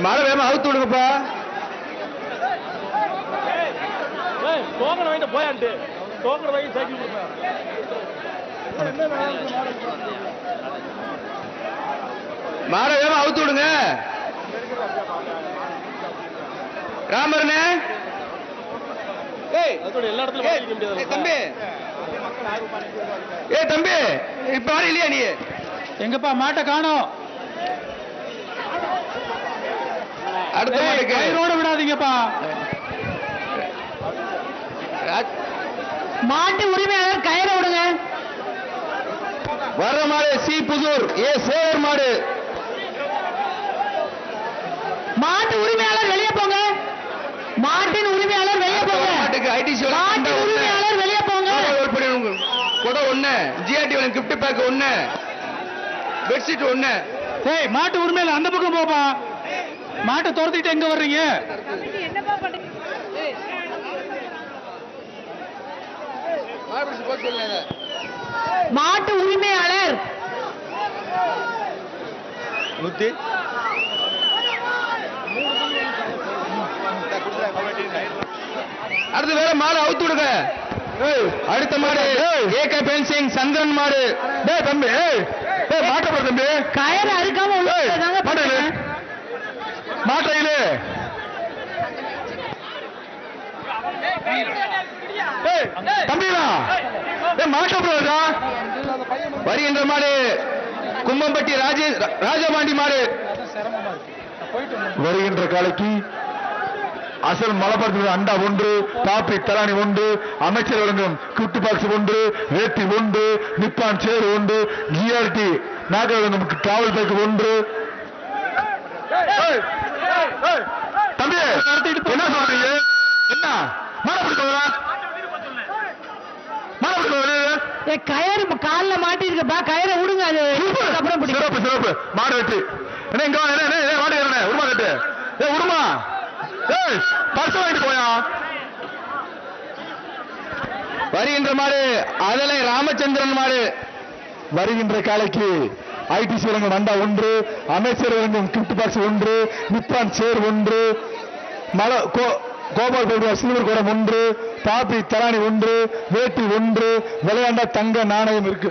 மழை வேமா அவுத்து விடுங்கப்பா. டோக்கன் வாங்கிட்டு போயான்ட்டு டோக்கன் வாங்கி சைக்கிள் கொடுப்பேன். மாட வேமா அவுத்து விடுங்க. ராமர்னே எல்லா இடத்துலயும் தம்பி, தம்பி இப்ப வர இல்லையா நீ? எங்கப்பா மாட்டை காணோம். அடுத்த கயிறோட விடாதீங்கப்பா. மாட்டு உரிமையாளர் கயிறை விடுங்க. வர்ற மாடு சி புதூர் சேவர் மாடு. மாட்டு உரிமையாளர் வெளியே போங்க. மாட்டின் உரிமையாளர் வெளியே போங்க. மாட்டு உரிமையாளர் வெளியே போங்க. கொடை ஒண்ணு, ஜிஆர்டி கிஃப்ட் பேக் ஒண்ணு, பெட்ஷீட் ஒண்ணு. மாட்டு உரிமையாளர் அந்த பக்கம் போப்பா. மாட்டை துரத்திட்டு எங்க வர்றீங்க? மாட்டு உரிமையாளர் அடுத்து வேற மாடு அவுத்து விடுங்க. அடுத்த மாடு ஏகே பென்சிங் சந்திரன் மாடு. தம்பி மாட்ட தம்பி, கயிறு அறுக்காம மாட்டையில தம்பிடா மாட்டா. வருகின்ற மாடு கும்பம்பட்டி ராஜபாண்டி மாடு. வருகின்ற காலைக்கு அசல் மலப்பரத்தில் அண்டா ஒன்று, பாப்பி தலானி ஒன்று, அமைச்சர் வழங்கும் கிஃப்ட் பாக்ஸ் ஒன்று, வேட்டி ஒன்று, நிப்பான் சேர் ஒன்று, ஜிஆர்டி நாகர் வழங்கும் காவல் பேக்கு ஒன்று. தம்பி என்ன சொல்றீங்க? என்ன கயிறு கால மாட்டி இருக்கப்பா. கயிறை விடுங்க. அது சிறப்பு சிறப்பு மாடு வெட்டி. மாடு உருமா கட்டு உருமா பர்ச வாங்கிட்டு போயா. வருகின்ற மாடு அதலை ராமச்சந்திரன் மாடு. வருகின்ற காலைக்கு ஐடிசி வழங்கும் அண்டா ஒன்று, அமைச்சர் வழங்கும் கிஃப்ட் பாக்ஸ் ஒன்று, நிப்பான் சேர் ஒன்று, கோபால் சில்வர் குடம் ஒன்று, பாப்பி தராணி ஒன்று, வேட்டி ஒன்று, விளையாண்டா தங்க நாணயம் இருக்கு.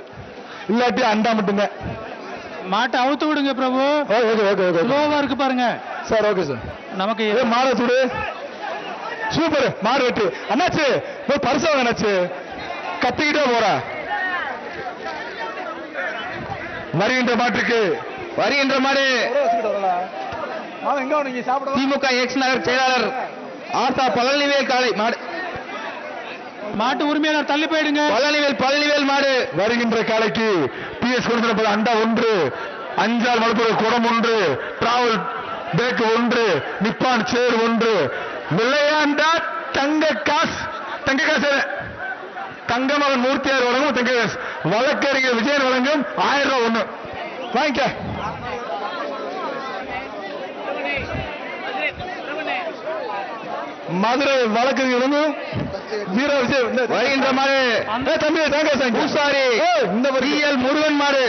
இல்லாட்டி அண்டா மட்டுங்க. மாட்டை அவுத்து விடுங்க பிரபு. ஸ்லோவா இருக்கு பாருங்க சார். Okay sir. நமக்கு மாடு சுடு. சூப்பர் மாடு வெட்டு. அண்ணாச்சு பரிசு அண்ணாச்சு கத்திக்கிட்டே போற. வருகின்ற மாட்டுக்கு வருகின்ற மாடு திமுக எக்ஸ் நகர் செயலாளர் ஆசா பழனிவேல் காலை மாடு. மாட்டு உரிமையாளர் தள்ளி போயிடுங்க. பழனிவேல் மாடு. வருகின்ற காலைக்கு பிஎஸ் கொடுத்திருப்பது அண்டா ஒன்று, அஞ்சால் மலப்புற குடம் ஒன்று, டிராவல் பேக் ஒன்று, நிப்பான் சேர் ஒன்று, விளையாண்டா தங்க காசு. தங்கமகன் மூர்த்தியார் வழங்கும் தங்க காசு. வழக்கறிஞர் விஜயன் வழங்கும் 1000 ரூபாய் ஒண்ணு வாங்கிக்க. மதுரை வழக்கறிஞர் வழங்கும் வீர விஜய். வருகின்ற மாடு தம்பி தேங்காய் பூசாரி இந்த முருகன் மாடு.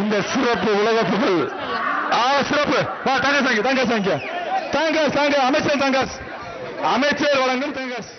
இந்த சிறப்பு உலக புகழ் சிறப்பு அமைச்சர் தங்காஸ் வழங்கும் தங்காஸ். அமைச்சர் வழங்கும் தங்காஸ்.